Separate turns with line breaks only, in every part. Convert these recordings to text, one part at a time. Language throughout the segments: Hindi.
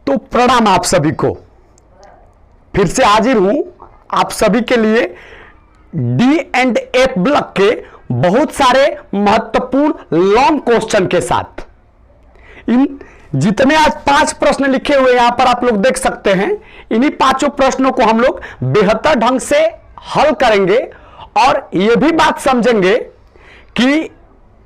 तो प्रणाम आप सभी को, फिर से हाजिर हूं आप सभी के लिए डी एंड एफ ब्लॉक के बहुत सारे महत्वपूर्ण लॉन्ग क्वेश्चन के साथ। इन जितने आज 5 प्रश्न लिखे हुए यहां पर आप लोग देख सकते हैं, इन्हीं 5 प्रश्नों को हम लोग बेहतर ढंग से हल करेंगे और यह भी बात समझेंगे कि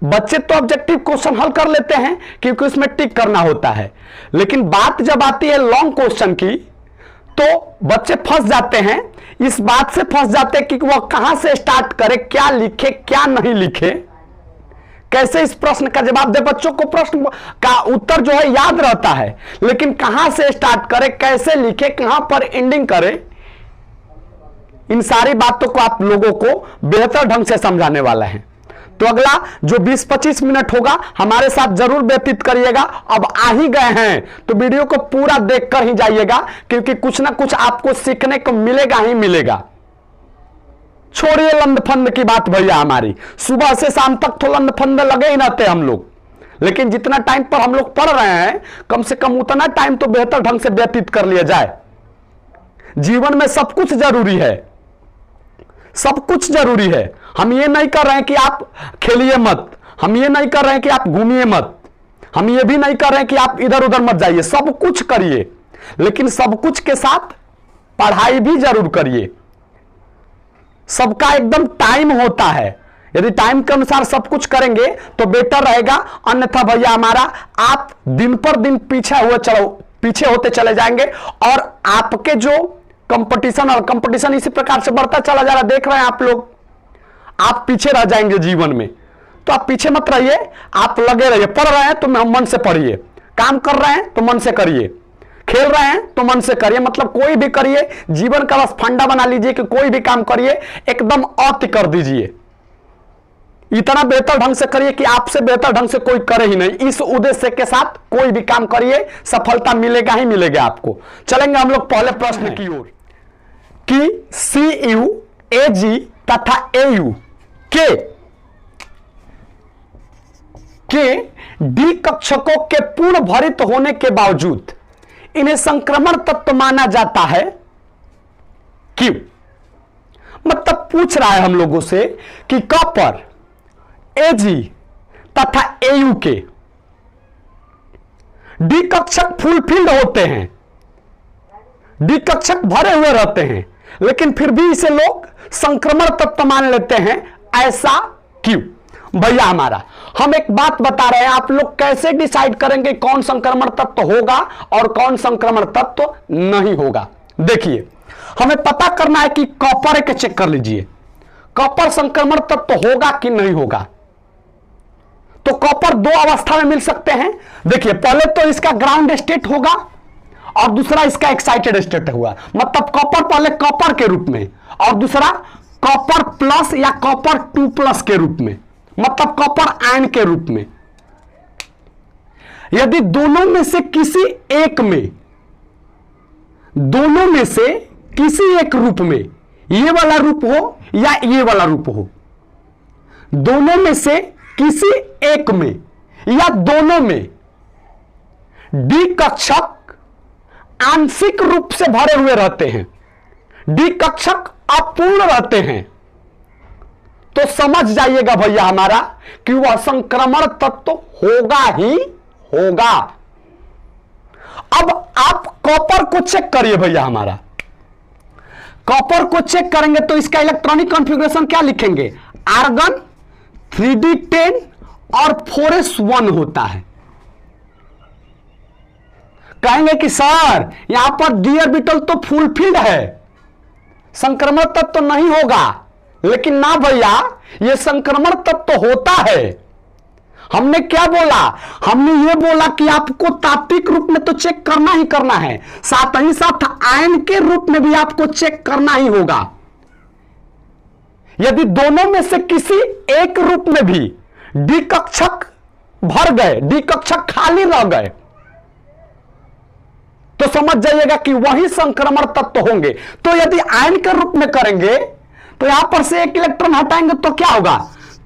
बच्चे तो ऑब्जेक्टिव क्वेश्चन हल कर लेते हैं क्योंकि उसमें टिक करना होता है, लेकिन बात जब आती है लॉन्ग क्वेश्चन की तो बच्चे फंस जाते हैं। इस बात से फंस जाते हैं कि वह कहां से स्टार्ट करे, क्या लिखे क्या नहीं लिखे, कैसे इस प्रश्न का जवाब दे। बच्चों को प्रश्न का उत्तर जो है याद रहता है, लेकिन कहां से स्टार्ट करे, कैसे लिखे, कहां पर एंडिंग करे, इन सारी बातों को आप लोगों को बेहतर ढंग से समझाने वाला है। तो अगला जो 20-25 मिनट होगा हमारे साथ जरूर व्यतीत करिएगा। अब आ ही गए हैं तो वीडियो को पूरा देखकर ही जाइएगा, क्योंकि कुछ ना कुछ आपको सीखने को मिलेगा ही मिलेगा। छोड़िए लंदफंद की बात भैया, हमारी सुबह से शाम तक तो लंदफंद लगे ही रहते हम लोग, लेकिन जितना टाइम पर हम लोग पढ़ रहे हैं कम से कम उतना टाइम तो बेहतर ढंग से व्यतीत कर लिया जाए। जीवन में सब कुछ जरूरी है, सब कुछ जरूरी है। हम ये नहीं कर रहे हैं कि आप खेलिए मत, हम ये नहीं कर रहे हैं कि आप घूमिए मत, हम ये भी नहीं कर रहे हैं कि आप इधर उधर मत जाइए। सब कुछ करिए, लेकिन सब कुछ के साथ पढ़ाई भी जरूर करिए। सबका एकदम टाइम होता है, यदि टाइम के अनुसार सब कुछ करेंगे तो बेटर रहेगा। अन्यथा भैया हमारा आप दिन पर दिन पीछे होते चले जाएंगे और आपके जो कंपटीशन इसी प्रकार से बढ़ता चला जा रहा है, देख रहे हैं आप लोग, आप पीछे रह जाएंगे जीवन में। तो आप पीछे मत रहिए, आप लगे रहिए। पढ़ रहे हैं तो मन से पढ़िए, काम कर रहे हैं तो मन से करिए, खेल रहे हैं तो मन से करिए, मतलब कोई भी करिए। जीवन का बस फंडा बना लीजिए कि कोई भी काम करिए एकदम अति कर दीजिए। इतना बेहतर ढंग से करिए कि आपसे बेहतर ढंग से कोई करे ही नहीं। इस उद्देश्य के साथ कोई भी काम करिए, सफलता मिलेगा ही मिलेगा आपको। चलेंगे हम लोग पहले प्रश्न की ओर कि CU, AG तथा AU के डी कक्षकों के पूर्ण भरित होने के बावजूद इन्हें संक्रमण तत्व माना जाता है, क्यों? मतलब पूछ रहा है हम लोगों से कि कॉपर, AG तथा AU के डी कक्षक फुलफिल्ड होते हैं, डी कक्षक भरे हुए रहते हैं, लेकिन फिर भी इसे लोग संक्रमण तत्व मान लेते हैं, ऐसा क्यों? भैया हमारा हम एक बात बता रहे हैं, आप लोग कैसे डिसाइड करेंगे कौन संक्रमण तत्व होगा और कौन संक्रमण तत्व नहीं होगा। देखिए हमें पता करना है कि कॉपर के चेक कर लीजिए, कॉपर संक्रमण तत्व होगा कि नहीं होगा। तो कॉपर 2 अवस्था में मिल सकते हैं। देखिए पहले तो इसका ग्राउंड स्टेट होगा और दूसरा इसका एक्साइटेड स्टेट हुआ, मतलब कॉपर पहले कॉपर के रूप में और दूसरा कॉपर प्लस या कॉपर 2+ के रूप में, मतलब कॉपर आयन के रूप में। यदि दोनों में से किसी एक रूप में ये वाला रूप हो या ये वाला रूप हो, दोनों में से किसी एक में या दोनों में डी कक्षक आंशिक रूप से भरे हुए रहते हैं, डी कक्षक अपूर्ण रहते हैं, तो समझ जाइएगा भैया हमारा कि वह संक्रमण तत्व होगा ही होगा। अब आप कॉपर को चेक करिए भैया हमारा, कॉपर को चेक करेंगे तो इसका इलेक्ट्रॉनिक कॉन्फ़िगरेशन क्या लिखेंगे? आर्गन 3d10 और 4s1 होता है। कहेंगे कि सर यहां पर डी ऑर्बिटल तो फुलफिल्ड है, संक्रमण तत्व तो नहीं होगा। लेकिन ना भैया, यह संक्रमण तत्व तो होता है। हमने क्या बोला? हमने यह बोला कि आपको तात्विक रूप में तो चेक करना ही करना है, साथ ही साथ आयन के रूप में भी आपको चेक करना ही होगा। यदि दोनों में से किसी एक रूप में भी डी कक्षक भर गए, डी कक्षक खाली रह गए, तो समझ जाइएगा कि वही संक्रमण तत्व होंगे। तो यदि आयन के रूप में करेंगे तो यहां पर से एक इलेक्ट्रॉन हटाएंगे तो क्या होगा?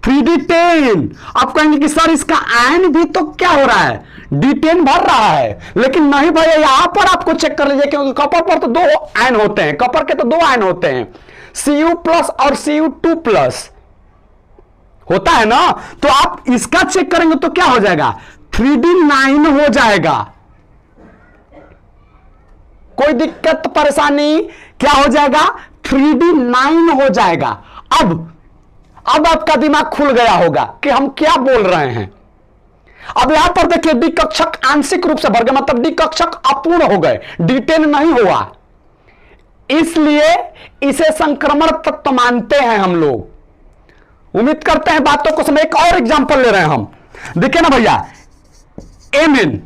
3D10। आप कहेंगे कि सर इसका आयन भी तो क्या हो रहा है, D10 भर रहा है, लेकिन नहीं भैया, यहां पर आपको चेक कर लीजिए, क्योंकि कॉपर पर तो 2 आयन होते हैं, कॉपर के तो 2 आयन होते हैं, Cu+ और Cu2+ होता है ना। तो आप इसका चेक करेंगे तो क्या हो जाएगा, 3D9 हो जाएगा। कोई दिक्कत परेशानी, क्या हो जाएगा, 3D9 हो जाएगा। अब आपका दिमाग खुल गया होगा कि हम क्या बोल रहे हैं। अब यहां पर देखिए, डी कक्षक आंशिक रूप से भर गए, मतलब डी कक्षक अपूर्ण हो गए, D10 नहीं हुआ, इसलिए इसे संक्रमण तत्व मानते हैं हम लोग। उम्मीद करते हैं बातों को समझ। एक और एग्जांपल ले रहे हैं हम, देखिए ना भैया, Mn।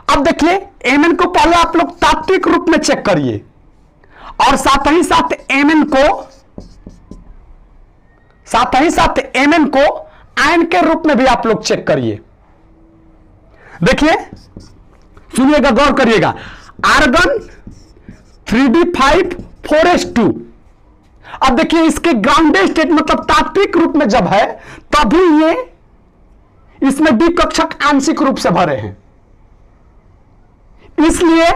अब देखिए Mn को पहले आप लोग तात्विक रूप में चेक करिए, और साथ ही साथ Mn को आयन के रूप में भी आप लोग चेक करिए। देखिए, सुनिएगा, गौर करिएगा, आर्गन 3D5 4s2। अब देखिए, इसके ग्राउंडेड स्टेट मतलब तात्विक रूप में जब है, तभी ये इसमें डी कक्षक आंशिक रूप से भरे हैं, इसलिए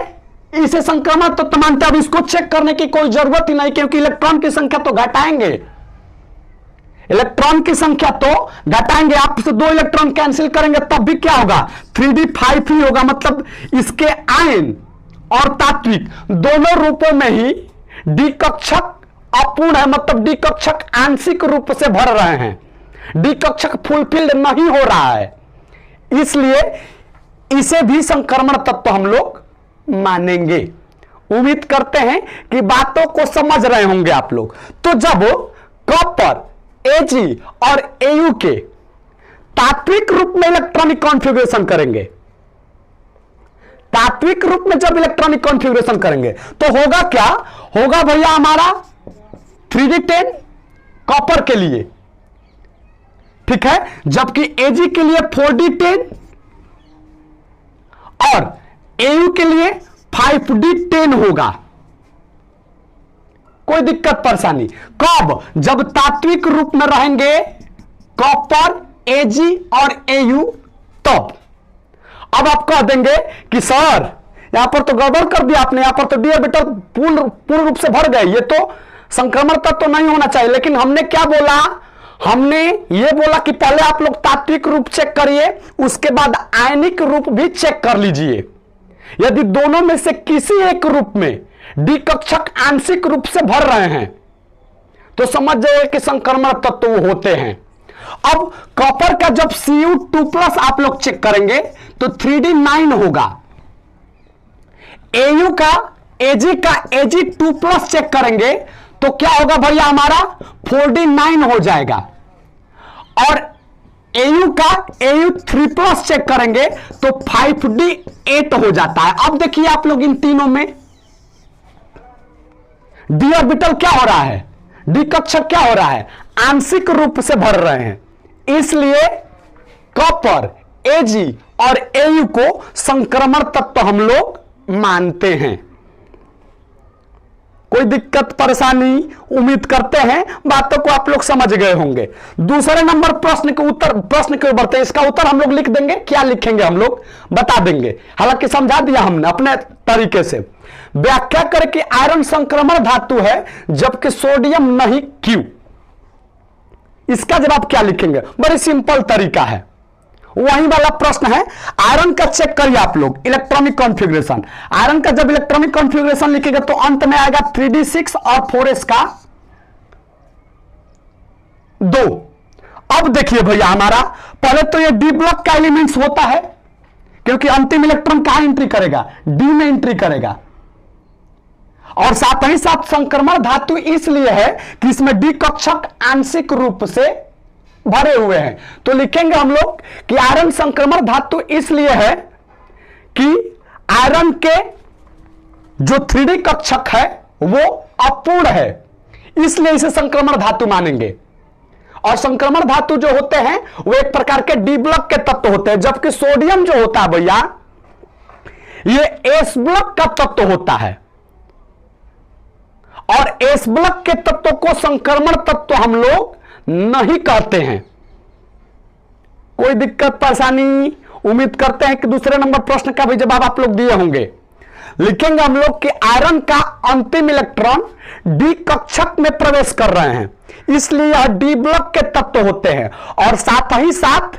इसे संक्रमण तत्व मानते हैं। अब इसको चेक करने की कोई जरूरत ही नहीं, क्योंकि इलेक्ट्रॉन की संख्या तो घटाएंगे, इलेक्ट्रॉन की संख्या तो घटाएंगे, आप से 2 इलेक्ट्रॉन कैंसिल करेंगे तब भी क्या होगा, 3D5 ही होगा। मतलब इसके आयन और तात्विक दोनों रूपों में ही डी कक्षक अपूर्ण है, मतलब डी कक्षक आंशिक रूप से भर रहे हैं, डी कक्षक फुलफिल्ड नहीं हो रहा है, इसलिए इसे भी संक्रमण तत्व हम लोग मानेंगे। उम्मीद करते हैं कि बातों को समझ रहे होंगे आप लोग। तो जब कॉपर, Ag और Au के तात्विक रूप में इलेक्ट्रॉनिक कॉन्फ़िगरेशन करेंगे, तात्विक रूप में जब इलेक्ट्रॉनिक कॉन्फ़िगरेशन करेंगे तो होगा क्या, होगा भैया हमारा 3D10 कॉपर के लिए, ठीक है, जबकि Ag के लिए 4D10 और Au के लिए 5D10 होगा। कोई दिक्कत परेशानी कब, जब तात्विक रूप में रहेंगे कॉपर, Ag और Au, तब। अब आप कह देंगे कि सर यहां पर तो गड़बड़ कर दिया आपने, यहां पर तो डी ऑर्बिटल पूर्ण रूप से भर गए, ये तो संक्रमण तत्व तो नहीं होना चाहिए। लेकिन हमने क्या बोला, हमने ये बोला कि पहले आप लोग तात्विक रूप चेक करिए, उसके बाद आयनिक रूप भी चेक कर लीजिए। यदि दोनों में से किसी एक रूप में डी कक्षक आंशिक रूप से भर रहे हैं तो समझ जाइए कि संक्रमण तत्व वो होते हैं। अब कॉपर का जब Cu2+ आप लोग चेक करेंगे तो 3D9 होगा, Au का, Ag का Ag2+ चेक करेंगे तो क्या होगा भैया, हमारा 4D9 हो जाएगा, और Au का Au3+ चेक करेंगे तो 5D8 हो जाता है। अब देखिए आप लोग, इन तीनों में डी ऑर्बिटल क्या हो रहा है, डी कक्षक क्या हो रहा है, आंशिक रूप से भर रहे हैं, इसलिए कॉपर, Ag और Au को संक्रमण तत्व हम लोग मानते हैं। कोई दिक्कत परेशानी, उम्मीद करते हैं बातों को आप लोग समझ गए होंगे। दूसरे नंबर प्रश्न के ओर बढ़ते हैं। इसका उत्तर हम लोग लिख देंगे, क्या लिखेंगे हम लोग बता देंगे, हालांकि समझा दिया हमने अपने तरीके से। व्याख्या करें कि आयरन संक्रमण धातु है जबकि सोडियम नहीं, क्यों? इसका जवाब क्या लिखेंगे, बड़ी सिंपल तरीका है, वही वाला प्रश्न है। आयरन का चेक करिए आप लोग, इलेक्ट्रॉनिक कॉन्फ़िगरेशन। आयरन का जब इलेक्ट्रॉनिक कॉन्फ़िगरेशन लिखेंगे तो अंत में आएगा 3D6 और 4s का 2। अब देखिए भैया, हमारा पहले तो ये डी ब्लॉक का एलिमेंट्स होता है, क्योंकि अंतिम इलेक्ट्रॉन कहां एंट्री करेगा, डी में एंट्री करेगा, और साथ ही साथ संक्रमण धातु इसलिए है कि इसमें डी कक्षक आंशिक रूप से भरे हुए हैं। तो लिखेंगे हम लोग कि आयरन संक्रमण धातु इसलिए है कि आयरन के जो 3D कक्षक है वो अपूर्ण है, इसलिए इसे संक्रमण धातु मानेंगे। और संक्रमण धातु जो होते हैं वो एक प्रकार के डी ब्लॉक के तत्व होते हैं, जबकि सोडियम जो होता है भैया ये एस ब्लॉक का तत्व होता है, और एस ब्लॉक के तत्व को संक्रमण तत्व हम लोग नहीं कहते हैं। कोई दिक्कत परेशानी? उम्मीद करते हैं कि दूसरे नंबर प्रश्न का भी जवाब आप लोग दिए होंगे। लिखेंगे हम लोग कि आयरन का अंतिम इलेक्ट्रॉन डी कक्षक में प्रवेश कर रहे हैं, इसलिए यह डी ब्लॉक के तत्व होते हैं, और साथ ही साथ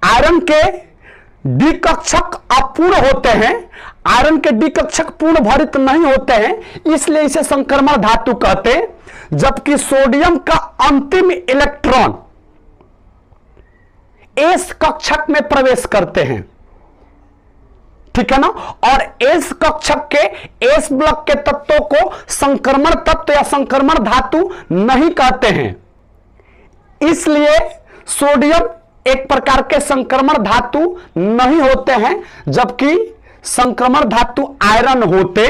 आयरन के डी कक्षक अपूर्ण होते हैं। आयरन के डी कक्षक पूर्ण भरित नहीं होते हैं, इसलिए इसे संक्रमण धातु कहते हैं। जबकि सोडियम का अंतिम इलेक्ट्रॉन एस कक्षक में प्रवेश करते हैं, ठीक है ना, और एस कक्षक के एस ब्लॉक के तत्वों को संक्रमण तत्व या संक्रमण धातु नहीं कहते हैं। इसलिए सोडियम एक प्रकार के संक्रमण धातु नहीं होते हैं, जबकि संक्रमण धातु आयरन होते।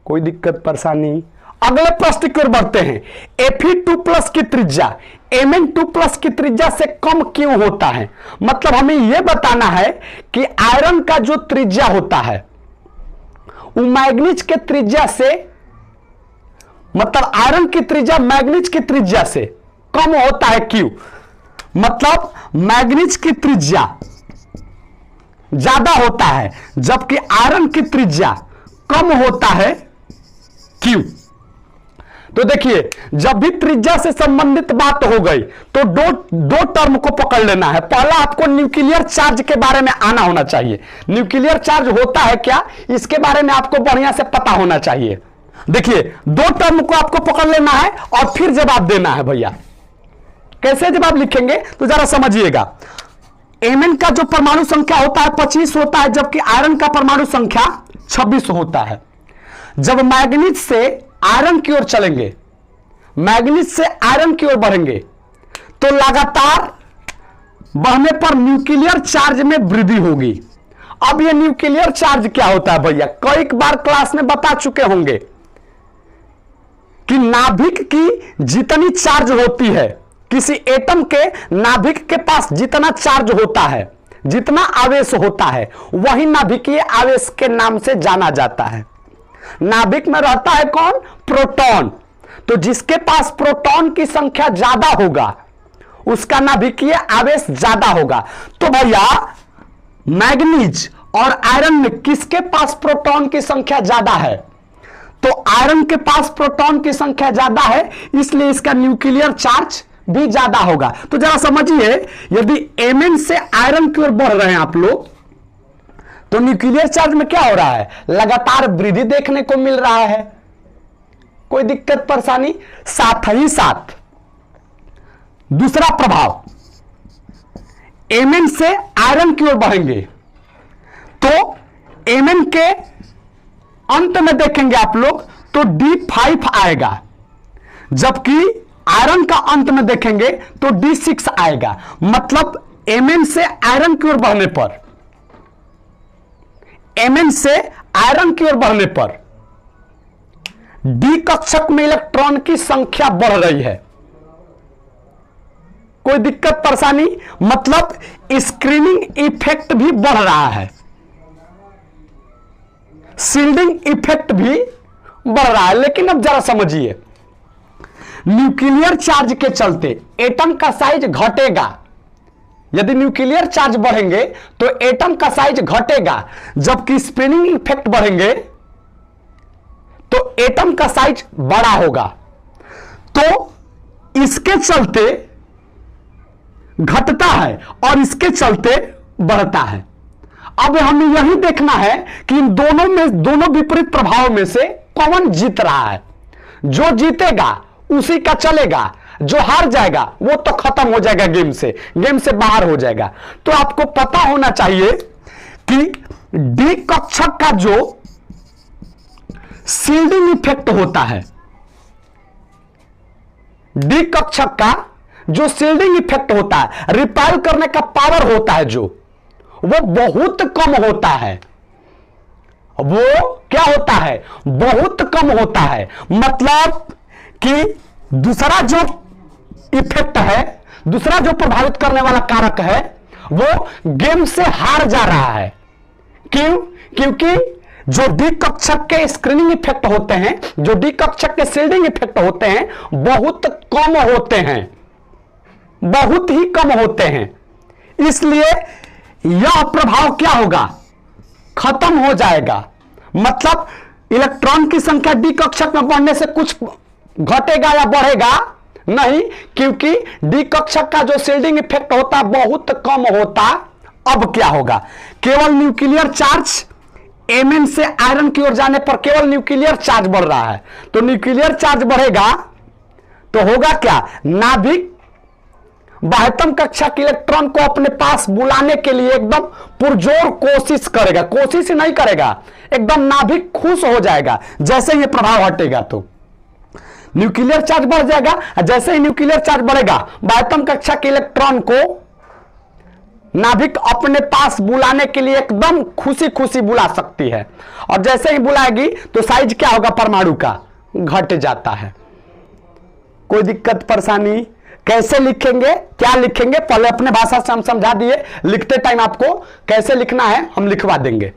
कोई दिक्कत परेशानी? अगले प्रश्न की ओर बढ़ते हैं। Fe2+ की त्रिज्या Mn2+ की त्रिज्या से कम क्यों होता है? मतलब हमें यह बताना है कि आयरन का जो त्रिज्या होता है वो मैग्नीज के त्रिज्या से, मतलब आयरन की त्रिज्या मैग्नीज की त्रिज्या से कम होता है क्यों? मतलब मैग्नीज की त्रिज्या ज्यादा होता है जबकि आयरन की त्रिज्या कम होता है क्यों? तो देखिए, जब भी त्रिज्या से संबंधित बात हो गई तो दो टर्म को पकड़ लेना है। पहला, आपको न्यूक्लियर चार्ज के बारे में आना होना चाहिए। न्यूक्लियर चार्ज होता है क्या, इसके बारे में आपको बढ़िया से पता होना चाहिए। देखिए, दो टर्म को आपको पकड़ लेना है और फिर जवाब देना है। भैया कैसे जवाब लिखेंगे तो जरा समझिएगा। Mn का जो परमाणु संख्या होता है 25 होता है, जबकि आयरन का परमाणु संख्या 26 होता है। जब मैग्नीज से आयरन की ओर चलेंगे, मैग्नीज से आयरन की ओर बढ़ेंगे, तो लगातार बढ़ने पर न्यूक्लियर चार्ज में वृद्धि होगी। अब यह न्यूक्लियर चार्ज क्या होता है भैया? कई बार क्लास में बता चुके होंगे कि नाभिक की जितनी चार्ज होती है, किसी एटम के नाभिक के पास जितना चार्ज होता है, जितना आवेश होता है, वही नाभिकीय आवेश के नाम से जाना जाता है। नाभिक में रहता है कौन? प्रोटॉन। तो जिसके पास प्रोटॉन की संख्या ज्यादा होगा उसका नाभिकीय आवेश ज्यादा होगा। तो भैया मैग्नीज और आयरन में किसके पास प्रोटॉन की संख्या ज्यादा है? तो आयरन के पास प्रोटॉन की संख्या ज्यादा है, इसलिए इसका न्यूक्लियर चार्ज भी ज्यादा होगा। तो जरा समझिए, यदि Mn से आयरन की ओर बढ़ रहे हैं आप लोग, तो न्यूक्लियर चार्ज में क्या हो रहा है? लगातार वृद्धि देखने को मिल रहा है। कोई दिक्कत परेशानी? साथ ही साथ दूसरा प्रभाव, Mn से आयरन की ओर बढ़ेंगे तो Mn के अंत में देखेंगे आप लोग तो D5 आएगा, जबकि आयरन का अंत में देखेंगे तो D6 आएगा। मतलब Mn से आयरन की ओर बढ़ने पर, Mn से आयरन की ओर बढ़ने पर डी कक्षक में इलेक्ट्रॉन की संख्या बढ़ रही है। कोई दिक्कत परेशानी? मतलब स्क्रीनिंग इफेक्ट भी बढ़ रहा है, शील्डिंग इफेक्ट भी बढ़ रहा है। लेकिन अब जरा समझिए, न्यूक्लियर चार्ज के चलते एटम का साइज घटेगा। यदि न्यूक्लियर चार्ज बढ़ेंगे तो एटम का साइज घटेगा, जबकि स्पिनिंग इफेक्ट बढ़ेंगे तो एटम का साइज बड़ा होगा। तो इसके चलते घटता है और इसके चलते बढ़ता है। अब हमें यही देखना है कि इन दोनों विपरीत प्रभाव में से कौन जीत रहा है। जो जीतेगा उसी का चलेगा, जो हार जाएगा वो तो खत्म हो जाएगा, गेम से बाहर हो जाएगा। तो आपको पता होना चाहिए कि डी कक्षक का जो शील्डिंग इफेक्ट होता है, डी कक्षक का जो शील्डिंग इफेक्ट होता है, रिपेल करने का पावर होता है, जो वो बहुत कम होता है। वो क्या होता है? बहुत कम होता है। मतलब कि दूसरा जो इफेक्ट है, दूसरा जो प्रभावित करने वाला कारक है, वो गेम से हार जा रहा है। क्यों? क्योंकि जो डी कक्षक के स्क्रीनिंग इफेक्ट होते हैं, जो डी कक्षक के शील्डिंग इफेक्ट होते हैं, बहुत कम होते हैं, बहुत ही कम होते हैं। इसलिए यह प्रभाव क्या होगा, खत्म हो जाएगा। मतलब इलेक्ट्रॉन की संख्या डी कक्षक में बढ़ने से कुछ घटेगा या बढ़ेगा नहीं, क्योंकि डी कक्षक का जो शील्डिंग इफेक्ट होता है बहुत कम होता। अब क्या होगा, केवल न्यूक्लियर चार्ज Mn से आयरन की ओर जाने पर केवल न्यूक्लियर चार्ज बढ़ रहा है। तो न्यूक्लियर चार्ज बढ़ेगा तो होगा क्या, नाभिक बाह्यतम कक्षा के इलेक्ट्रॉन को अपने पास बुलाने के लिए एकदम पुरजोर कोशिश करेगा, कोशिश ही नहीं करेगा, एकदम नाभिक खुश हो जाएगा जैसे ये प्रभाव हटेगा। तो न्यूक्लियर चार्ज बढ़ जाएगा, जैसे ही न्यूक्लियर चार्ज बढ़ेगा बाह्यतम कक्षा के इलेक्ट्रॉन को नाभिक अपने पास बुलाने के लिए एकदम खुशी खुशी बुला सकती है, और जैसे ही बुलाएगी तो साइज क्या होगा परमाणु का, घट जाता है। कोई दिक्कत परेशानी, कैसे लिखेंगे, क्या लिखेंगे, पहले अपने भाषा से हम समझा दिए, लिखते टाइम आपको कैसे लिखना है हम लिखवा देंगे।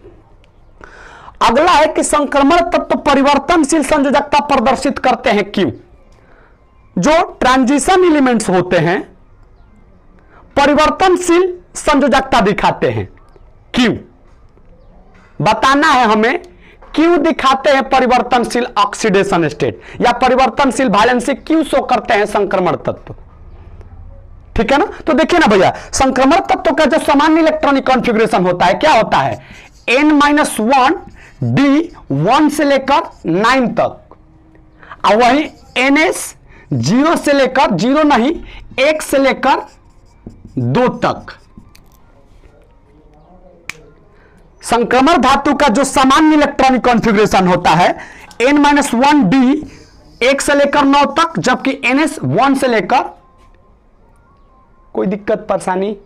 अगला है कि संक्रमण तत्व परिवर्तनशील संयोजकता प्रदर्शित करते हैं क्यों। जो ट्रांजिशन एलिमेंट्स होते हैं परिवर्तनशील संयोजकता दिखाते हैं, क्यों बताना है हमें, क्यों दिखाते हैं परिवर्तनशील ऑक्सीडेशन स्टेट या परिवर्तनशील वैलेंसी क्यों शो करते हैं संक्रमण तत्व। ठीक है ना, तो देखिए ना भैया, संक्रमण तत्व का जो सामान्य इलेक्ट्रॉनिक कॉन्फ़िगरेशन होता है क्या होता है, n-1 d 1 से लेकर 9 तक, और वही ns 0 से लेकर 0 नहीं 1 से लेकर 2 तक। संक्रमण धातु का जो सामान्य इलेक्ट्रॉनिक कॉन्फ़िगरेशन होता है n-1 d 1 से लेकर 9 तक, जबकि ns 1 से लेकर, कोई दिक्कत परेशानी,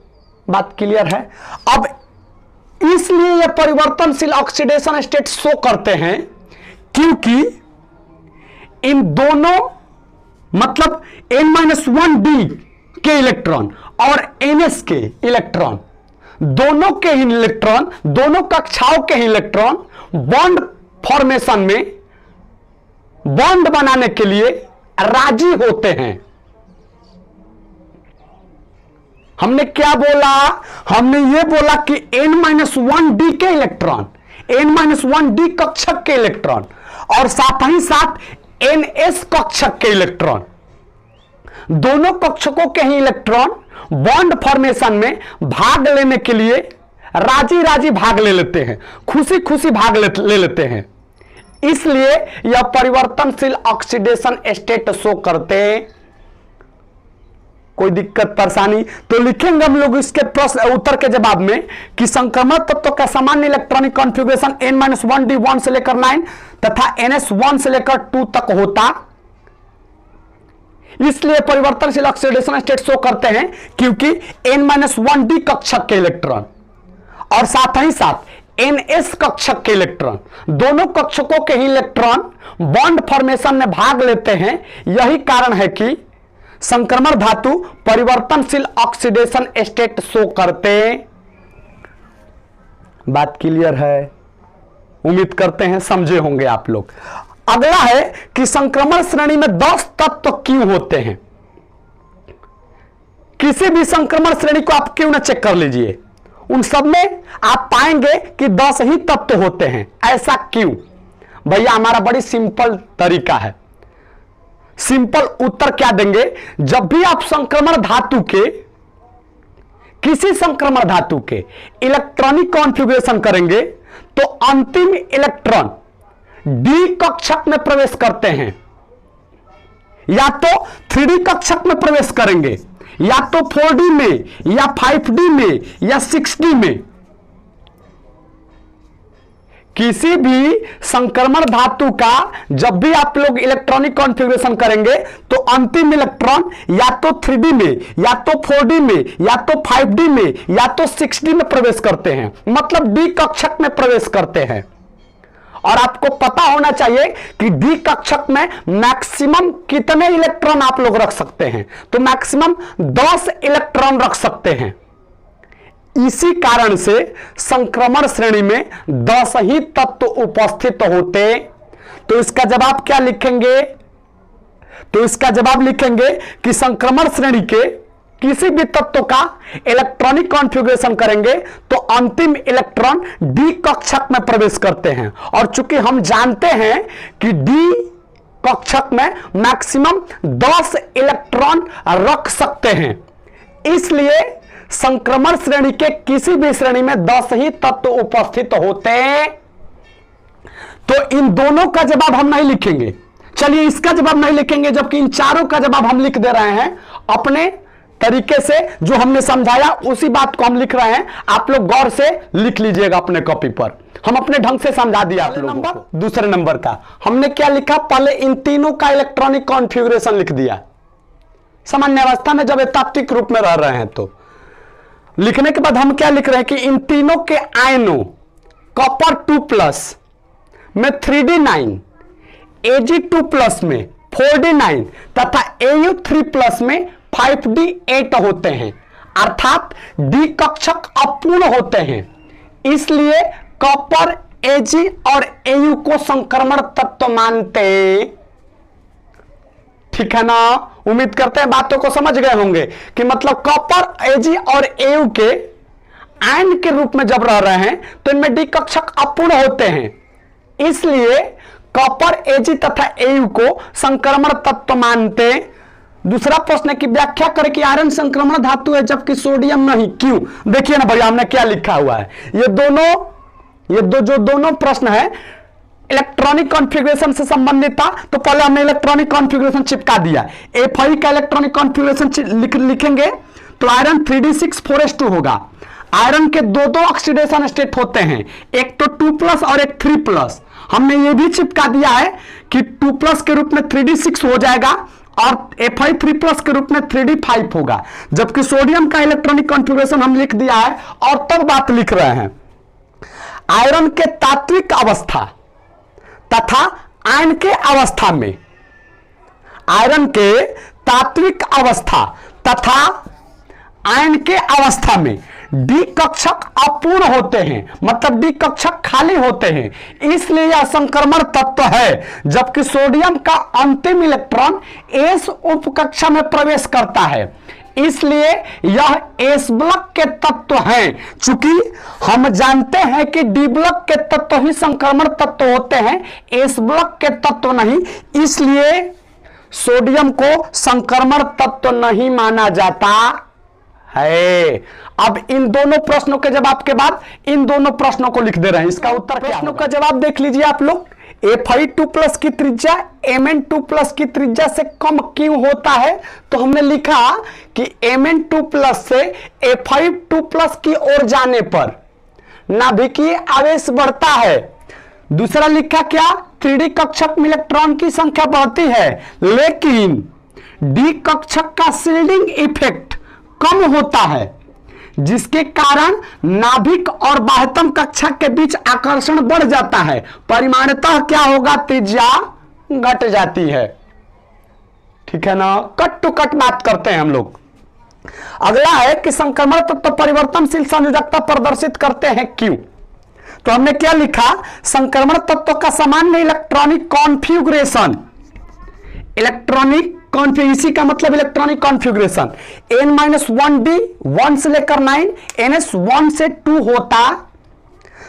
बात क्लियर है। अब इसलिए ये परिवर्तनशील ऑक्सीडेशन स्टेट शो करते हैं क्योंकि इन दोनों मतलब n-1 d के इलेक्ट्रॉन और ns के इलेक्ट्रॉन, दोनों के ही इलेक्ट्रॉन, दोनों कक्षाओं के ही इलेक्ट्रॉन बॉन्ड फॉर्मेशन में, बॉन्ड बनाने के लिए राजी होते हैं। हमने क्या बोला, हमने ये बोला कि n-1 d के इलेक्ट्रॉन, n-1 d कक्षक के इलेक्ट्रॉन और साथ ही साथ ns कक्षक के इलेक्ट्रॉन, दोनों कक्षकों के ही इलेक्ट्रॉन बॉन्ड फॉर्मेशन में भाग लेने के लिए राजी राजी भाग ले लेते हैं, खुशी खुशी भाग ले लेते हैं। इसलिए यह परिवर्तनशील ऑक्सीडेशन स्टेट शो करते हैं। कोई दिक्कत परेशानी, तो लिखेंगे हम लोग इसके प्रश्न उत्तर के जवाब में कि संक्रमण तत्व का सामान्य इलेक्ट्रॉनिक कॉन्फ़िगरेशन n-1 d 1 से लेकर 9 तथा ns 1 से लेकर 2 तक होता, इसलिए परिवर्तनशील ऑक्सीडेशन स्टेट शो करते हैं क्योंकि n-1 d कक्षक के इलेक्ट्रॉन और साथ ही साथ ns कक्षक के इलेक्ट्रॉन, दोनों कक्षकों के ही इलेक्ट्रॉन बॉन्ड फॉर्मेशन में भाग लेते हैं। यही कारण है कि संक्रमण धातु परिवर्तनशील ऑक्सीडेशन स्टेट शो करते हैं। बात क्लियर है, उम्मीद करते हैं समझे होंगे आप लोग। अगला है कि संक्रमण श्रेणी में 10 तत्व क्यों होते हैं। किसी भी संक्रमण श्रेणी को आप क्यों ना चेक कर लीजिए, उन सब में आप पाएंगे कि 10 ही तत्व होते हैं। ऐसा क्यों भैया, हमारा बड़ी सिंपल तरीका है। सिंपल उत्तर क्या देंगे, जब भी आप संक्रमण धातु के, किसी संक्रमण धातु के इलेक्ट्रॉनिक कॉन्फ़िगरेशन करेंगे तो अंतिम इलेक्ट्रॉन डी कक्षक में प्रवेश करते हैं, या तो 3D कक्षक में प्रवेश करेंगे, या तो 4D में, या 5D में, या 6D में। किसी भी संक्रमण धातु का जब भी आप लोग इलेक्ट्रॉनिक कॉन्फ़िगरेशन करेंगे तो अंतिम इलेक्ट्रॉन या तो 3D में, या तो 4D में, या तो 5D में, या तो 6D में प्रवेश करते हैं, मतलब डी कक्षक में प्रवेश करते हैं। और आपको पता होना चाहिए कि डी कक्षक में मैक्सिमम कितने इलेक्ट्रॉन आप लोग रख सकते हैं, तो मैक्सिमम 10 इलेक्ट्रॉन रख सकते हैं। इसी कारण से संक्रमण श्रेणी में 10 ही तत्व उपस्थित होते। तो इसका जवाब क्या लिखेंगे? तो इसका जवाब लिखेंगे कि संक्रमण श्रेणी के किसी भी तत्व का इलेक्ट्रॉनिक कॉन्फ़िगरेशन करेंगे तो अंतिम इलेक्ट्रॉन डी कक्षक में प्रवेश करते हैं। और चूंकि हम जानते हैं कि डी कक्षक में मैक्सिमम 10 इलेक्ट्रॉन रख सकते हैं, इसलिए संक्रमण श्रेणी के किसी भी श्रेणी में 10 ही तत्व उपस्थित होते हैं। तो इन दोनों का जवाब हम नहीं लिखेंगे। चलिए इसका जवाब नहीं लिखेंगे, जबकि इन चारों का जवाब हम लिख दे रहे हैं अपने तरीके से। जो हमने समझाया उसी बात को हम लिख रहे हैं, आप लोग गौर से लिख लीजिएगा अपने कॉपी पर। हम अपने ढंग से समझा दिया आप लोगों को। दूसरे नंबर का हमने क्या लिखा? पहले इन तीनों का इलेक्ट्रॉनिक कॉन्फ़िगरेशन लिख दिया। सामान्य अवस्था में जब तात्विक रूप में रह रहे हैं तो लिखने के बाद हम क्या लिख रहे हैं कि इन तीनों के आयनों कॉपर 2+ में 3d9, Ag2+ में 4d9 तथा Au3+ में 5d8 होते हैं, अर्थात डी कक्षक अपूर्ण होते हैं। इसलिए कॉपर, Ag और Au को संक्रमण तत्व मानते। ठीक है ना? उम्मीद करते हैं बातों को समझ गए होंगे कि मतलब कॉपर, Ag और Au के आयन के रूप में जब रह रहे हैं तो इनमें डी कक्षक अपूर्ण होते हैं, इसलिए कॉपर, Ag तथा Au को संक्रमण तत्व मानते। दूसरा प्रश्न की व्याख्या करें कि आयरन संक्रमण धातु है जबकि सोडियम नहीं, क्यों? देखिए ना भैया हमने क्या लिखा हुआ है। ये दोनों प्रश्न है इलेक्ट्रॉनिक कॉन्फ़िगरेशन से संबंधित था, तो पहले हमने इलेक्ट्रॉनिक कॉन्फ़िगरेशन चिपका दिया। Fi का इलेक्ट्रॉनिक कॉन्फ़िगरेशन लिखेंगे तो आयरन 3d6 होगा। आयरन के दो ऑक्सीडेशन स्टेट होते हैं, एक तो 2+ और एक 3+। हमने ये भी चिपका दिया है कि 2+ के रूप में 3d6 हो जाएगा और Fi 3+ के रूप में 3d5 होगा। जबकि सोडियम का इलेक्ट्रॉनिक कॉन्फ़िगरेशन हम लिख दिया है और तब बात लिख रहे हैं आयरन के तात्विक अवस्था तथा आयन के अवस्था में। आयरन के तात्विक अवस्था तथा आयन के अवस्था में डी कक्षक अपूर्ण होते हैं, मतलब डी कक्षक खाली होते हैं, इसलिए यह संक्रमण तत्व है। जबकि सोडियम का अंतिम इलेक्ट्रॉन एस उपकक्षा में प्रवेश करता है, इसलिए यह एस ब्लॉक के तत्व हैं। चूंकि हम जानते हैं कि डी ब्लॉक के तत्व ही संक्रमण तत्व होते हैं, एस ब्लॉक के तत्व नहीं, इसलिए सोडियम को संक्रमण तत्व नहीं माना जाता है। अब इन दोनों प्रश्नों के जवाब के बाद इन दोनों प्रश्नों को लिख दे रहे हैं। इसका उत्तर प्रश्नों का जवाब देख लीजिए आप लोग। Fi2+ की त्रिज्या Mn2+ की त्रिज्या से कम क्यों होता है? तो हमने लिखा कि Mn2+ से Fi2+ की ओर जाने पर नाभिकीय आवेश बढ़ता है। दूसरा लिखा क्या? 3d कक्षक में इलेक्ट्रॉन की संख्या बढ़ती है, लेकिन डी कक्षक का शील्डिंग इफेक्ट कम होता है, जिसके कारण नाभिक और बाह्यतम कक्षक के बीच आकर्षण बढ़ जाता है। परिमाणतः क्या होगा? त्रिज्या घट जाती है। ठीक है ना? कट टू कट बात करते हैं हम लोग। अगला है कि संक्रमण तत्व परिवर्तनशील संयोजकता प्रदर्शित करते हैं, क्यों? तो हमने क्या लिखा? संक्रमण तत्व का सामान्य इलेक्ट्रॉनिक कॉन्फ़िगरेशन, इसी का मतलब इलेक्ट्रॉनिक कॉन्फ़िगरेशन n-1d 1 से लेकर 9, ns 1 से 2 होता।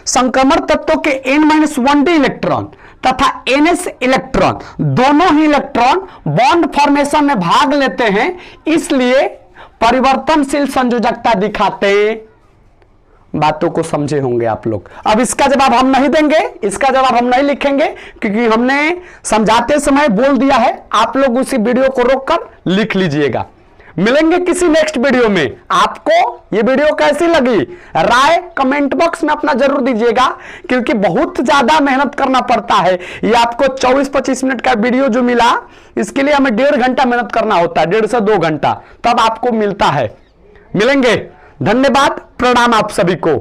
संक्रमण तत्वों के n-1d इलेक्ट्रॉन तथा ns इलेक्ट्रॉन दोनों ही इलेक्ट्रॉन बॉन्ड फॉर्मेशन में भाग लेते हैं, इसलिए परिवर्तनशील संयोजकता दिखाते। बातों को समझे होंगे आप लोग। अब इसका जवाब हम नहीं देंगे, इसका जवाब हम नहीं लिखेंगे, क्योंकि हमने समझाते समय बोल दिया है। आप लोग उसी वीडियो को रोककर लिख लीजिएगा। मिलेंगे किसी नेक्स्ट वीडियो में। आपको ये वीडियो कैसी लगी राय कमेंट बॉक्स में अपना जरूर दीजिएगा, क्योंकि बहुत ज्यादा मेहनत करना पड़ता है। ये आपको 24-25 मिनट का वीडियो जो मिला, इसके लिए हमें 1.5 घंटा मेहनत करना होता है, 1.5 से 2 घंटा, तब आपको मिलता है। मिलेंगे। धन्यवाद, प्रणाम आप सभी को।